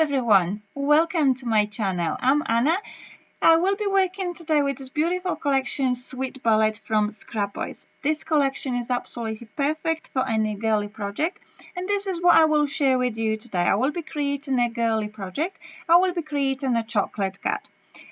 everyone, welcome to my channel. I'm Anna. I will be working today with this beautiful collection Sweet Ballet from ScrapBoys. This collection is absolutely perfect for any girly project, and this is what I will share with you today. I will be creating a girly project. I will be creating a chocolate cat.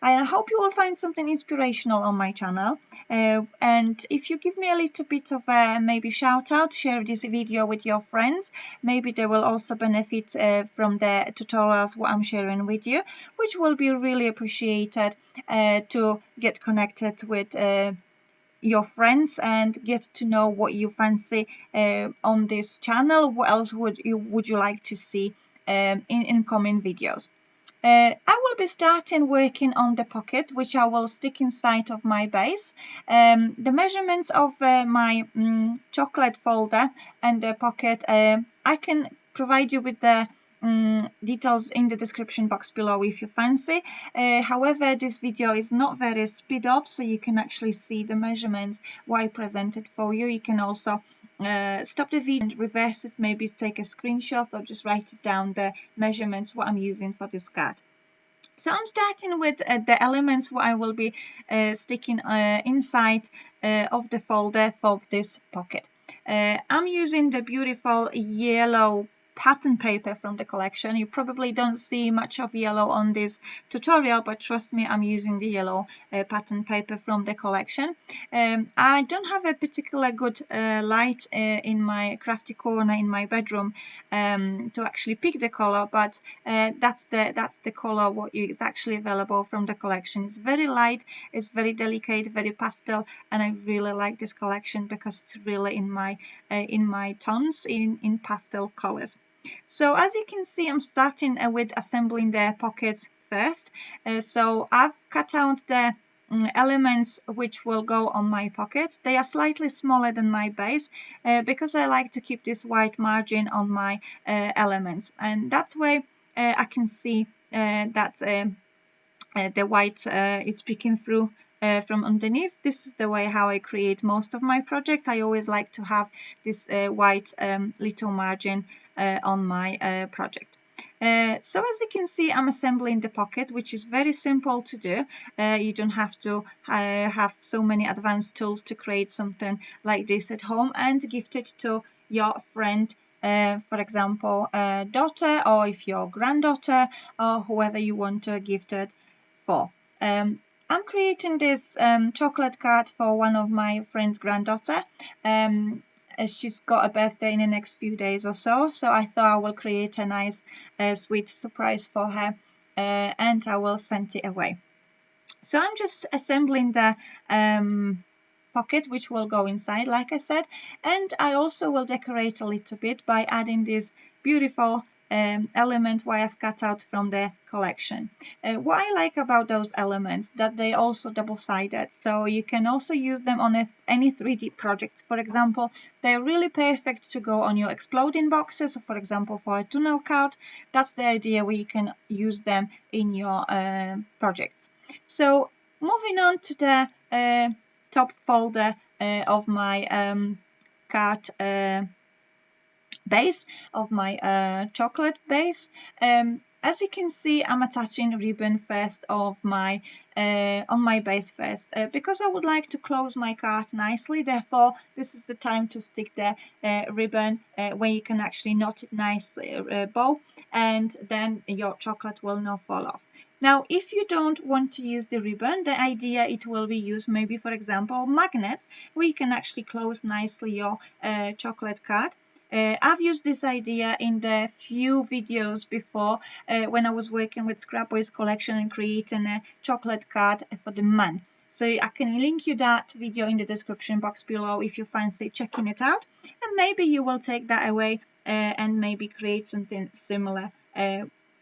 I hope you will find something inspirational on my channel. And if you give me a little bit of maybe shout out, share this video with your friends. Maybe they will also benefit from the tutorials what I'm sharing with you, which will be really appreciated to get connected with your friends and get to know what you fancy on this channel. What else would you like to see in coming videos? I will be starting working on the pocket, which I will stick inside of my base. The measurements of my chocolate folder and the pocket, I can provide you with the details in the description box below if you fancy. However, this video is not very speed up, so you can actually see the measurements what I presented for you. You can also stop the video and reverse it, maybe take a screenshot or just write it down, the measurements what I'm using for this card. So I'm starting with the elements what I will be sticking inside of the folder for this pocket. I'm using the beautiful yellow pattern paper from the collection. You probably don't see much of yellow on this tutorial, but trust me, I'm using the yellow pattern paper from the collection. I don't have a particular good light in my crafty corner in my bedroom to actually pick the color, but that's the color what is actually available from the collection. It's very light, it's very delicate, very pastel, and I really like this collection because it's really in my tones, in pastel colors. So as you can see, I'm starting with assembling the pockets first. So I've cut out the elements which will go on my pockets. They are slightly smaller than my base because I like to keep this white margin on my elements, and that way I can see that the white is peeking through from underneath. This is the way how I create most of my project. I always like to have this white little margin on my project. So as you can see, I'm assembling the pocket, which is very simple to do. You don't have to have so many advanced tools to create something like this at home and gift it to your friend, for example, daughter, or if your granddaughter, or whoever you want to gift it for. I'm creating this chocolate card for one of my friend's granddaughter. She's got a birthday in the next few days or so, so I thought I will create a nice sweet surprise for her, and I will send it away. So I'm just assembling the pocket which will go inside, like I said, and I also will decorate a little bit by adding this beautiful element what I've cut out from the collection. What I like about those elements that they also double-sided, so you can also use them on any 3D projects. For example, they're really perfect to go on your exploding boxes, for example for a tunnel card. That's the idea where you can use them in your projects. So moving on to the top folder of my card base, of my chocolate base. As you can see, I'm attaching ribbon first of my on my base first because I would like to close my card nicely. Therefore, this is the time to stick the ribbon where you can actually knot it nicely, bow, and then your chocolate will not fall off. Now, if you don't want to use the ribbon, the idea it will be used maybe, for example, magnets, where you can actually close nicely your chocolate card. I've used this idea in the few videos before when I was working with ScrapBoys collection and creating a chocolate card for the man. So I can link you that video in the description box below if you fancy checking it out, and maybe you will take that away and maybe create something similar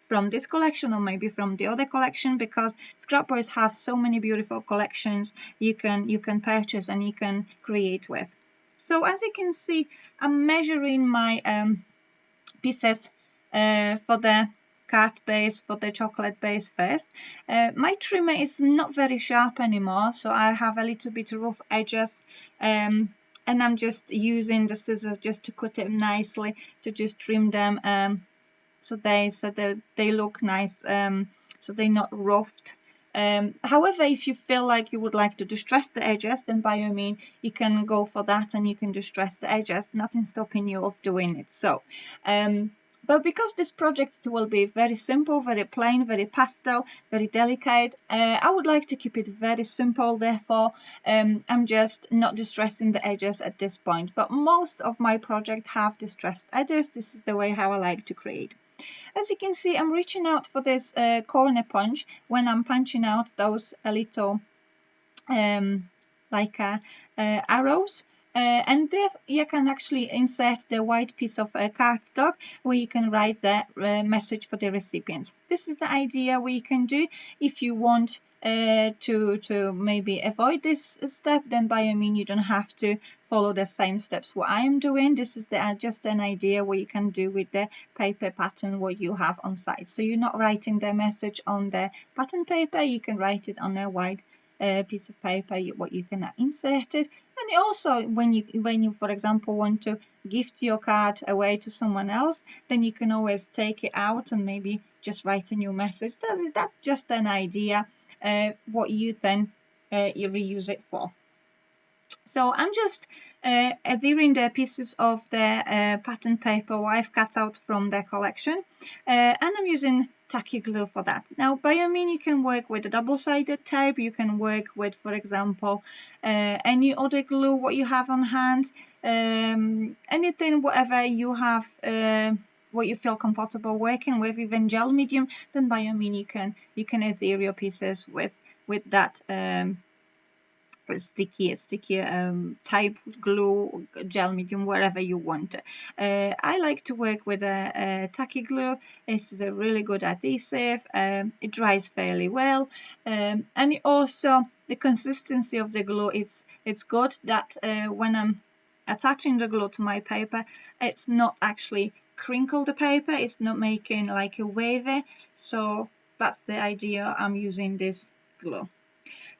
from this collection or maybe from the other collection, because ScrapBoys have so many beautiful collections you can purchase and you can create with. So as you can see, I'm measuring my pieces for the card base, for the chocolate base first. My trimmer is not very sharp anymore, so I have a little bit rough edges, and I'm just using the scissors just to cut it nicely, to just trim them so they look nice, so they're not roughed. However, if you feel like you would like to distress the edges, then by all means you can go for that and you can distress the edges. Nothing stopping you of doing it. So, but because this project will be very simple, very plain, very pastel, very delicate, I would like to keep it very simple. Therefore, I'm just not distressing the edges at this point. But most of my projects have distressed edges. This is the way how I like to create. As you can see, I'm reaching out for this corner punch when I'm punching out those little like arrows. And there you can actually insert the white piece of cardstock where you can write the message for the recipients. This is the idea we can do. If you want to maybe avoid this step, then by all means you don't have to follow the same steps what I am doing. This is just an idea what you can do with the paper pattern what you have on site. So you're not writing the message on the pattern paper, you can write it on a white piece of paper what you can insert it. And also when you for example want to gift your card away to someone else, then you can always take it out and maybe just write a new message. That's just an idea what you then you reuse it for. So I'm just adhering the pieces of the pattern paper what I've cut out from the collection, and I'm using tacky glue for that. Now, by all means, you can work with a double-sided tape. You can work with, for example, any other glue what you have on hand, anything, whatever you have, what you feel comfortable working with, even gel medium. Then by all means, you can adhere your pieces with that. Sticky type glue, gel medium, wherever you want. I like to work with a tacky glue. It's a really good adhesive. It dries fairly well, and also the consistency of the glue. It's good that when I'm attaching the glue to my paper, it's not actually crinkle the paper. It's not making like a wavy. So that's the idea. I'm using this glue.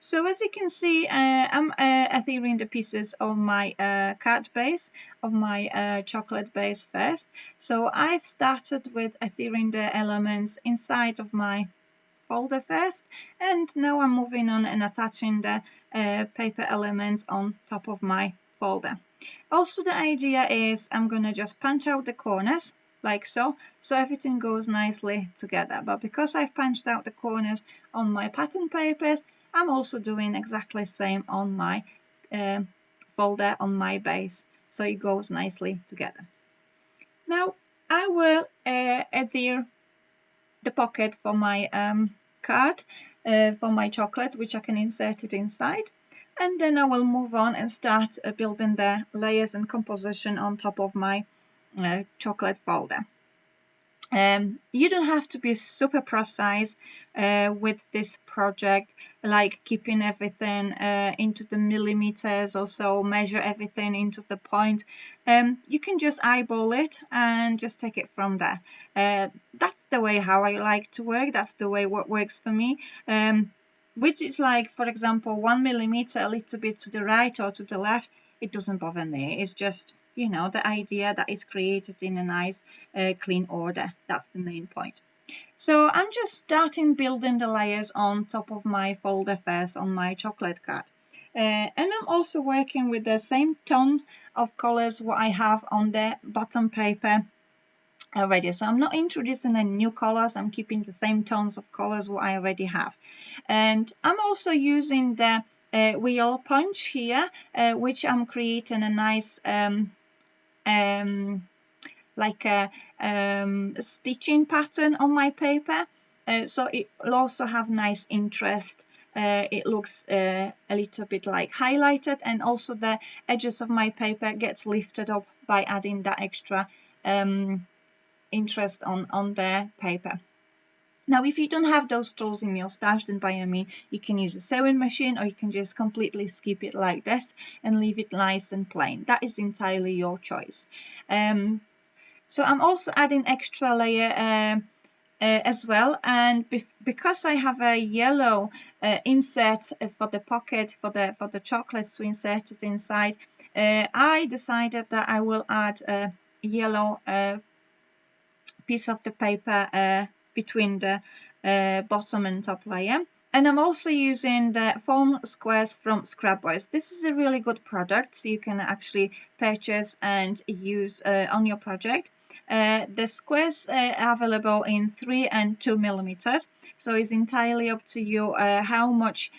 So as you can see, I'm adhering the pieces of my card base, of my chocolate base first. So I've started with adhering the elements inside of my folder first, and now I'm moving on and attaching the paper elements on top of my folder. Also, the idea is I'm going to just punch out the corners like so everything goes nicely together. But because I've punched out the corners on my pattern papers, I'm also doing exactly the same on my folder on my base, so it goes nicely together. Now I will adhere the pocket for my card, for my chocolate, which I can insert it inside, and then I will move on and start building the layers and composition on top of my chocolate folder. You don't have to be super precise with this project, like keeping everything into the millimeters or so, measure everything into the point. You can just eyeball it and just take it from there. That's the way how I like to work. That's the way what works for me. Which is like, for example, 1 millimeter a little bit to the right or to the left. It doesn't bother me. It's just, you know, the idea that is created in a nice clean order. That's the main point. So I'm just starting building the layers on top of my folder first on my chocolate card. And I'm also working with the same tone of colors what I have on the bottom paper already. So I'm not introducing any new colors. I'm keeping the same tones of colors what I already have. And I'm also using the wheel punch here, which I'm creating a nice like a stitching pattern on my paper, so it will also have nice interest. It looks a little bit like highlighted, and also the edges of my paper gets lifted up by adding that extra interest on the paper. Now, if you don't have those tools in your stash, then by all means, you can use a sewing machine, or you can just completely skip it like this and leave it nice and plain. That is entirely your choice. So I'm also adding extra layer as well, and because I have a yellow insert for the pocket for the chocolates to insert it inside, I decided that I will add a yellow piece of the paper between the bottom and top layer. And I'm also using the foam squares from ScrapBoys. This is a really good product you can actually purchase and use on your project. The squares are available in 3 and 2 millimeters, so it's entirely up to you how much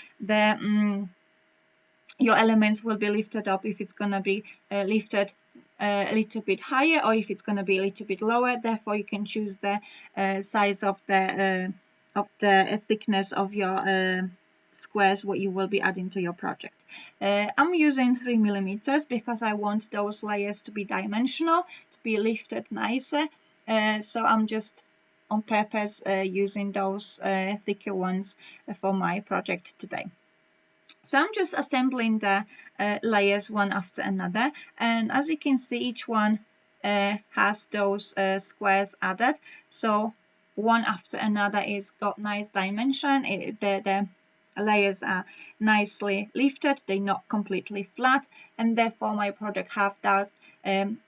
your elements will be lifted up, if it's going to be lifted a little bit higher or if it's going to be a little bit lower. Therefore, you can choose the size of the thickness of your squares what you will be adding to your project. I'm using 3 millimeters because I want those layers to be dimensional, to be lifted nicer. So I'm just on purpose using those thicker ones for my project today. So I'm just assembling the layers one after another, and as you can see, each one has those squares added. So one after another is got nice dimension. The layers are nicely lifted, they're not completely flat, and therefore my product have that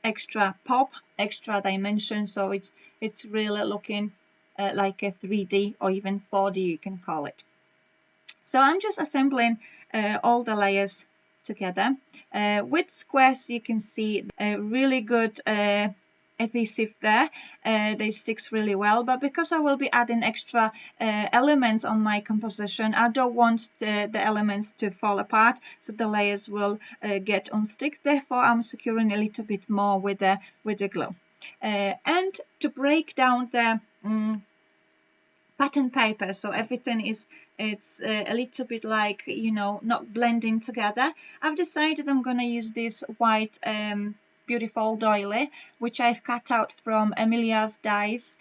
extra pop, extra dimension. So it's really looking like a 3D or even 4D, you can call it. So I'm just assembling all the layers together. With squares, you can see a really good adhesive there. They sticks really well, but because I will be adding extra elements on my composition, I don't want the elements to fall apart, so the layers will get unstick. Therefore, I'm securing a little bit more with the glue. And to break down the pattern paper, so everything is a little bit like, you know, not blending together, I've decided I'm gonna use this white beautiful doily, which I've cut out from Emilia's dies.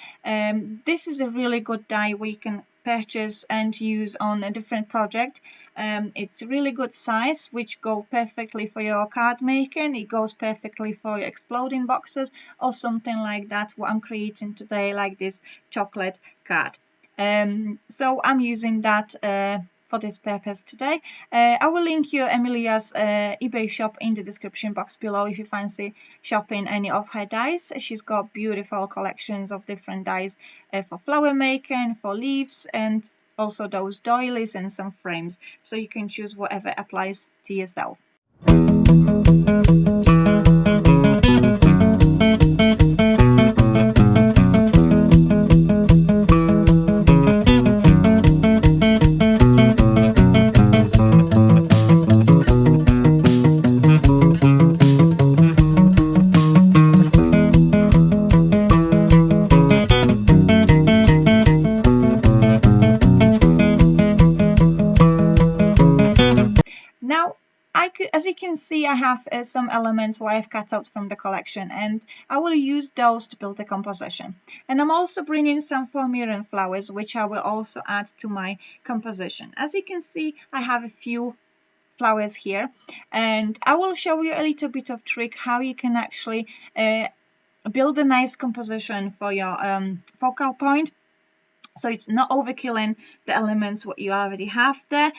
This is a really good die we can purchase and use on a different project. It's a really good size, which go perfectly for your card making. It goes perfectly for your exploding boxes or something like that, what I'm creating today, like this chocolate card. So I'm using that for this purpose today. I will link you Emilia's eBay shop in the description box below if you fancy shopping any of her dies. She's got beautiful collections of different dies for flower making, for leaves, and also those doilies and some frames. So you can choose whatever applies to yourself. Now, as you can see, I have some elements what I've cut out from the collection, and I will use those to build the composition. And I'm also bringing some Formiran flowers, which I will also add to my composition. As you can see, I have a few flowers here, and I will show you a little bit of trick how you can actually build a nice composition for your focal point. So it's not overkilling the elements what you already have there,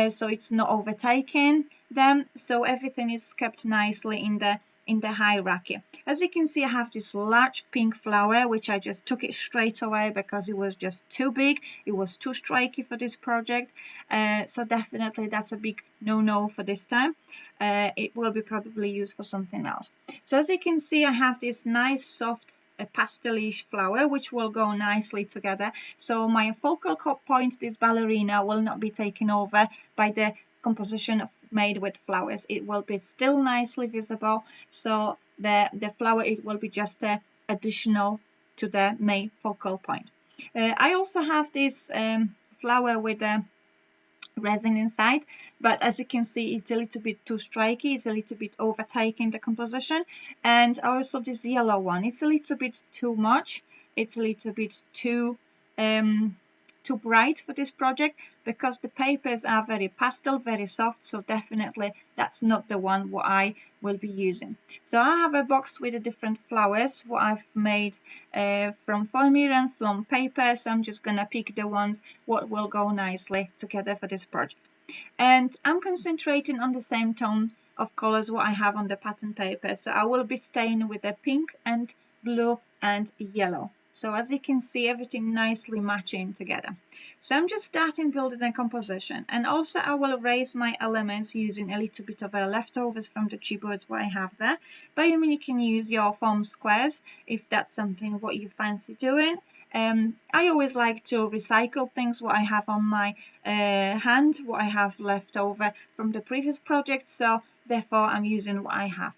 so it's not overtaking them, so everything is kept nicely in the hierarchy. As you can see, I have this large pink flower, which I just took it straight away because it was just too big. It was too striky for this project, so definitely that's a big no-no for this time. It will be probably used for something else. So as you can see, I have this nice soft a pastelish flower, which will go nicely together. So my focal point, this ballerina, will not be taken over by the composition made with flowers. It will be still nicely visible. So the flower, it will be just additional to the main focal point. I also have this flower with a resin inside, but as you can see, it's a little bit too striky, it's a little bit overtaking the composition. And also this yellow one, it's a little bit too much, it's a little bit too bright for this project, because the papers are very pastel, very soft, so definitely that's not the one what I will be using. So I have a box with the different flowers what I've made from Formiran, from paper, so I'm just gonna pick the ones what will go nicely together for this project. And I'm concentrating on the same tone of colors what I have on the pattern paper, so I will be staying with the pink and blue and yellow. So as you can see, everything nicely matching together. So I'm just starting building a composition, and also I will raise my elements using a little bit of leftovers from the chipboards what I have there. By all means, you can use your foam squares if that's something what you fancy doing. I always like to recycle things what I have on my hand, what I have left over from the previous project, so therefore I'm using what I have.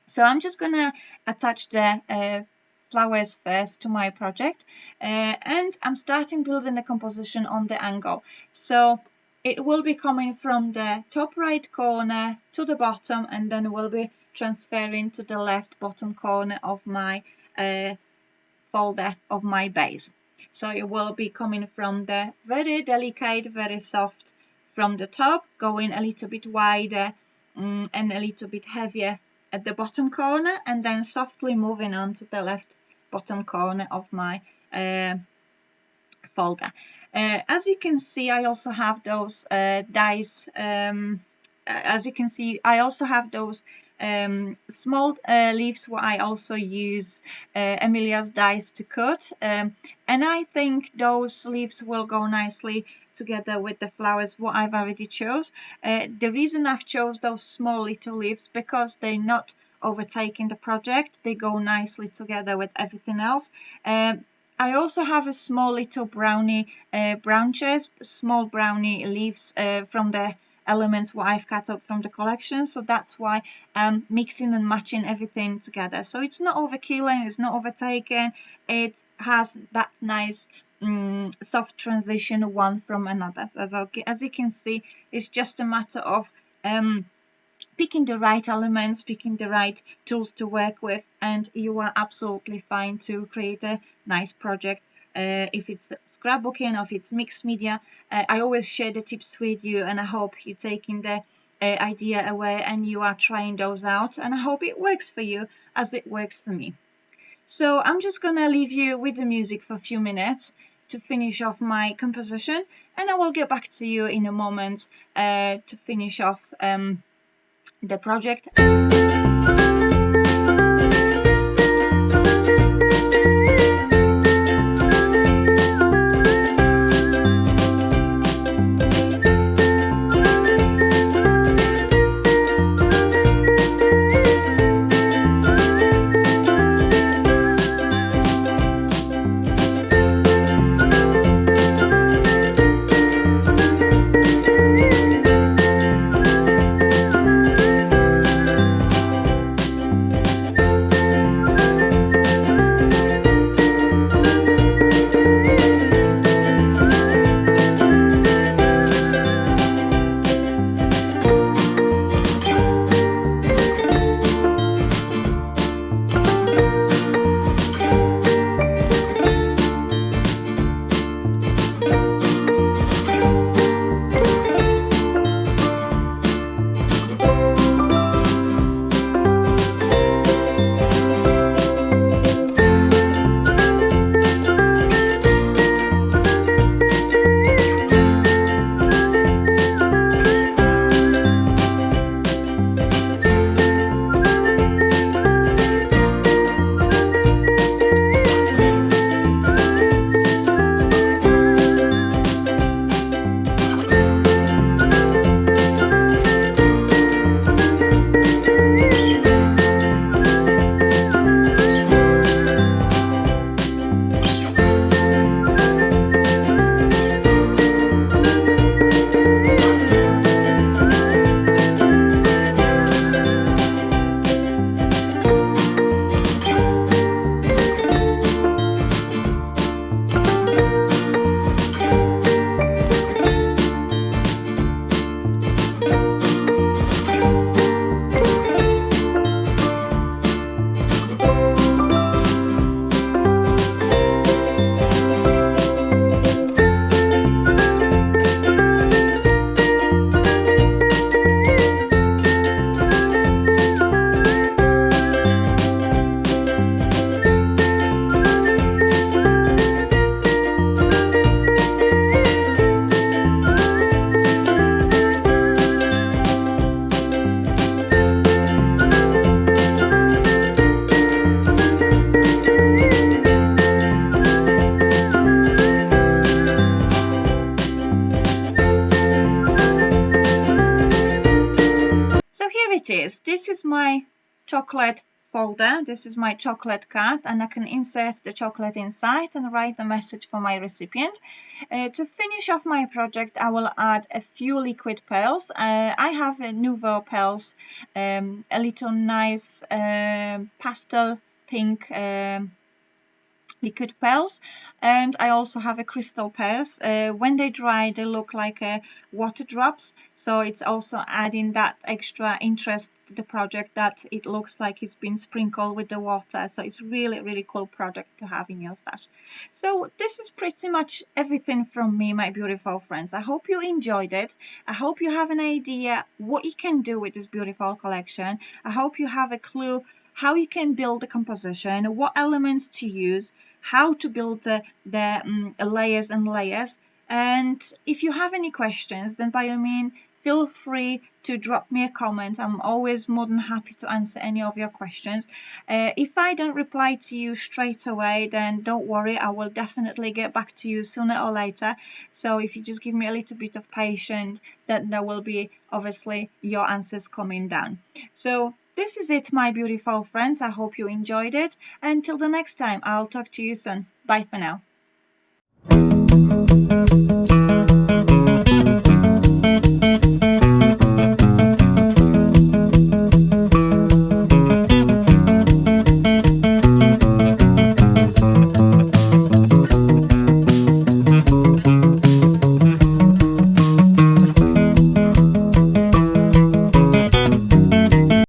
So I'm just gonna attach the flowers first to my project, and I'm starting building the composition on the angle. So it will be coming from the top right corner to the bottom, and then will be transferring to the left bottom corner of my folder of my base. So it will be coming from the very delicate, very soft from the top, going a little bit wider and a little bit heavier at the bottom corner, and then softly moving on to the left bottom corner of my folder. As you can see, I also have those dies. As you can see, I also have those small leaves what I also use Emilia's dies to cut, and I think those leaves will go nicely together with the flowers what I've already chose. The reason I've chose those small little leaves because they're not overtaking the project, they go nicely together with everything else. I also have a small little brownie branches, small brownie leaves from the elements what I've cut up from the collection, so that's why I'm mixing and matching everything together. So it's not overkilling, it's not overtaken, it has that nice soft transition one from another. As you can see, it's just a matter of picking the right elements, picking the right tools to work with, and you are absolutely fine to create a nice project. If it's scrapbooking or if it's mixed media, I always share the tips with you, and I hope you're taking the idea away and you are trying those out, and I hope it works for you as it works for me. So I'm just gonna leave you with the music for a few minutes to finish off my composition, and I will get back to you in a moment to finish off the project. is my chocolate folder. This is my chocolate card, and I can insert the chocolate inside and write a message for my recipient. To finish off my project, I will add a few liquid pearls. I have Nouveau pearls, a little nice pastel pink liquid pearls, and I also have a crystal pearls. When they dry, they look like water drops, so it's also adding that extra interest to the project, that it looks like it's been sprinkled with the water. So it's really cool project to have in your stash. So this is pretty much everything from me, my beautiful friends. I hope you enjoyed it. I hope you have an idea what you can do with this beautiful collection. I hope you have a clue how you can build the composition, what elements to use, how to build the layers and layers. And if you have any questions, then by all means, feel free to drop me a comment. I'm always more than happy to answer any of your questions. If I don't reply to you straight away, then don't worry, I will definitely get back to you sooner or later. So if you just give me a little bit of patience, then there will be obviously your answers coming down. So this is it, my beautiful friends. I hope you enjoyed it. Until the next time, I'll talk to you soon. Bye for now.